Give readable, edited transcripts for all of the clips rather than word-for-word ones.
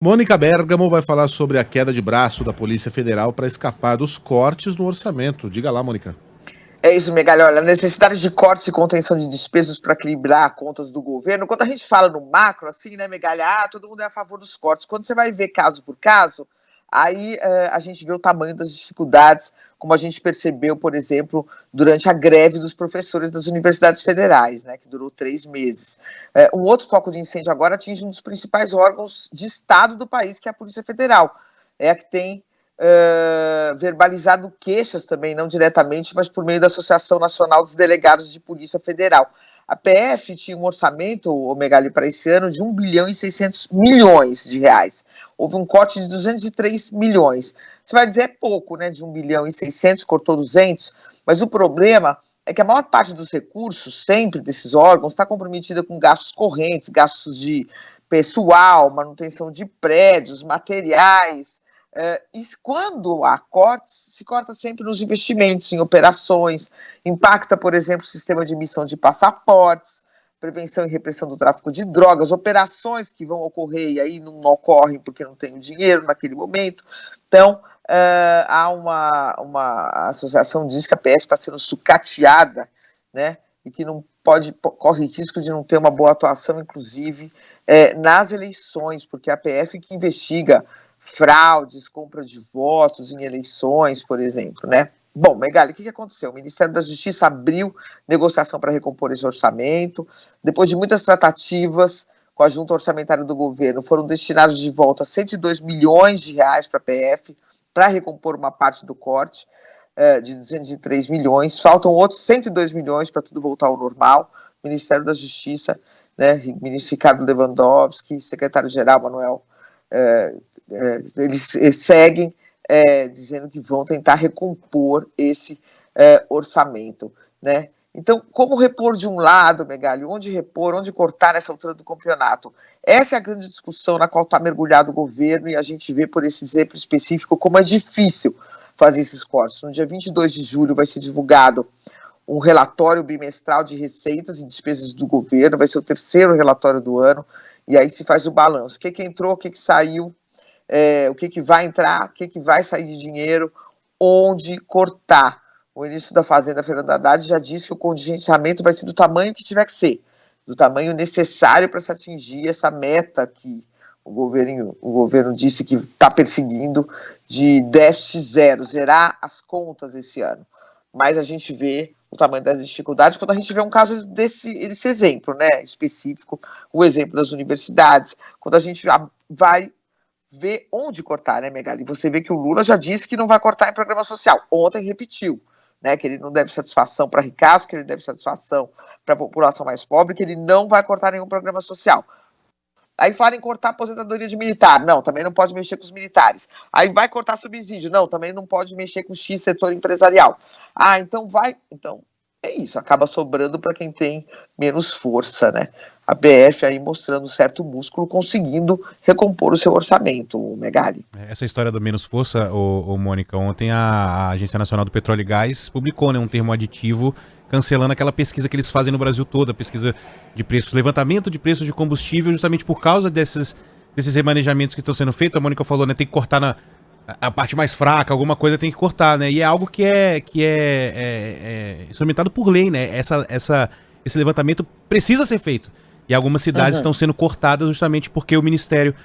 Mônica Bergamo vai falar sobre a queda de braço da Polícia Federal para escapar dos cortes no orçamento. Diga lá, Mônica. É isso, Megali. Olha, a necessidade de cortes e contenção de despesas para equilibrar contas do governo. Quando a gente fala no macro, assim, né, Megali? Todo mundo é a favor dos cortes. Quando você vai ver caso por caso, aí a gente vê o tamanho das dificuldades, como a gente percebeu, por exemplo, durante a greve dos professores das universidades federais, né, que durou 3 meses. Um outro foco de incêndio agora atinge um dos principais órgãos de Estado do país, que é a Polícia Federal. É a que tem verbalizado queixas também, não diretamente, mas por meio da Associação Nacional dos Delegados de Polícia Federal. A PF tinha um orçamento, o Megali, para esse ano de 1 bilhão e 600 milhões de reais. Houve um corte de 203 milhões. Você vai dizer é pouco, né? De 1 bilhão e 600, cortou 200, mas o problema é que a maior parte dos recursos, sempre desses órgãos, está comprometida com gastos correntes, gastos de pessoal, manutenção de prédios, materiais. E quando há cortes, se corta sempre nos investimentos, em operações, impacta, por exemplo, o sistema de emissão de passaportes, prevenção e repressão do tráfico de drogas, operações que vão ocorrer e aí não ocorrem porque não tem o dinheiro naquele momento. Então, há uma associação diz que a PF está sendo sucateada, né, e que não corre risco de não ter uma boa atuação, inclusive, nas eleições, porque a PF que investiga fraudes, compra de votos em eleições, por exemplo, né? Bom, Megali, o que aconteceu? O Ministério da Justiça abriu negociação para recompor esse orçamento. Depois de muitas tratativas com a junta orçamentária do governo, foram destinados de volta 102 milhões de reais para a PF, para recompor uma parte do corte de 203 milhões. Faltam outros 102 milhões para tudo voltar ao normal. O Ministério da Justiça, né, ministro Ricardo Lewandowski, secretário-geral Manuel eles seguem dizendo que vão tentar recompor esse orçamento, né? Então, como repor de um lado, Megali, onde repor, onde cortar nessa altura do campeonato? Essa é a grande discussão na qual está mergulhado o governo e a gente vê por esse exemplo específico como é difícil fazer esses cortes. No dia 22 de julho vai ser divulgado um relatório bimestral de receitas e despesas do governo, vai ser o terceiro relatório do ano, e aí se faz o balanço. O que entrou, o que saiu, o que vai entrar, o que vai sair de dinheiro, onde cortar. O ministro da Fazenda, Fernando Haddad, já disse que o contingenciamento vai ser do tamanho que tiver que ser, do tamanho necessário para se atingir essa meta que o governo disse que está perseguindo de déficit zero, zerar as contas esse ano. Mas a gente vê o tamanho das dificuldades quando a gente vê um caso desse exemplo, né, específico, o exemplo das universidades, quando a gente já vai ver onde cortar, né, Megali? Você vê que o Lula já disse que não vai cortar em programa social. Ontem repetiu, né, que ele não deve satisfação para ricaço, que ele deve satisfação para a população mais pobre, que ele não vai cortar nenhum programa social. Aí fala em cortar a aposentadoria de militar. Não, também não pode mexer com os militares. Aí vai cortar subsídio. Não, também não pode mexer com o X setor empresarial. Então vai. Então é isso, acaba sobrando para quem tem menos força, né? A BF aí mostrando certo músculo, conseguindo recompor o seu orçamento, o Megali. Essa história do menos força, Mônica, ontem a Agência Nacional do Petróleo e Gás publicou, né, um termo aditivo cancelando aquela pesquisa que eles fazem no Brasil todo, a pesquisa de preços, levantamento de preços de combustível, justamente por causa desses remanejamentos que estão sendo feitos. A Mônica falou, né, tem que cortar a parte mais fraca, alguma coisa tem que cortar, né? E é algo que é instrumentado por lei, né? Esse levantamento precisa ser feito. E algumas cidades estão sendo cortadas justamente porque o Ministério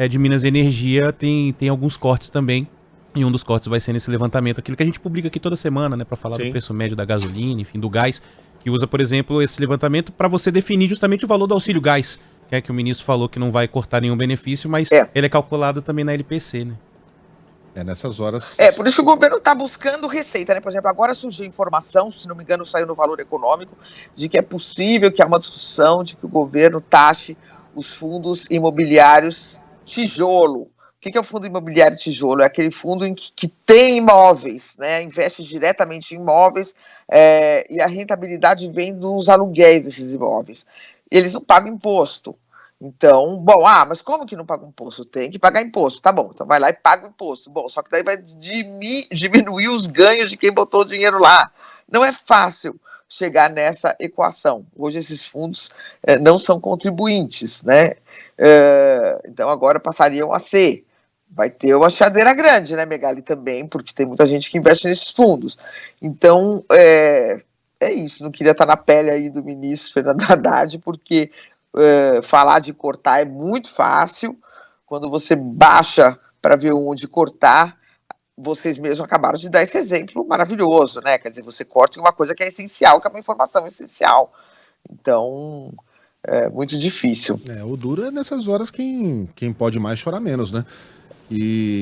de Minas e Energia tem alguns cortes também. E um dos cortes vai ser nesse levantamento, aquilo que a gente publica aqui toda semana, né? Para falar do preço médio da gasolina, enfim, do gás, que usa, por exemplo, esse levantamento para você definir justamente o valor do auxílio gás, que é que o ministro falou que não vai cortar nenhum benefício, mas ele é calculado também na LPC, né? Nessas horas... por isso que o governo está buscando receita, né? Por exemplo, agora surgiu informação, se não me engano saiu no Valor Econômico, de que é possível que há uma discussão de que o governo taxe os fundos imobiliários tijolo. O que é o fundo imobiliário tijolo? É aquele fundo em que tem imóveis, né? Investe diretamente em imóveis e a rentabilidade vem dos aluguéis desses imóveis. Eles não pagam imposto. Então, mas como que não paga imposto? Tem que pagar imposto, tá bom, então vai lá e paga o imposto. Bom, só que daí vai diminuir os ganhos de quem botou o dinheiro lá. Não é fácil chegar nessa equação. Hoje esses fundos não são contribuintes, né? Então agora passariam a ser. Vai ter uma chadeira grande, né, Megali, também, porque tem muita gente que investe nesses fundos. Então, é isso, não queria estar na pele aí do ministro Fernando Haddad, porque falar de cortar é muito fácil. Quando você baixa para ver onde cortar, vocês mesmos acabaram de dar esse exemplo maravilhoso, né? Quer dizer, você corta uma coisa que é essencial, que é uma informação essencial. Então, é muito difícil. O duro é nessas horas quem pode mais chorar menos, né? E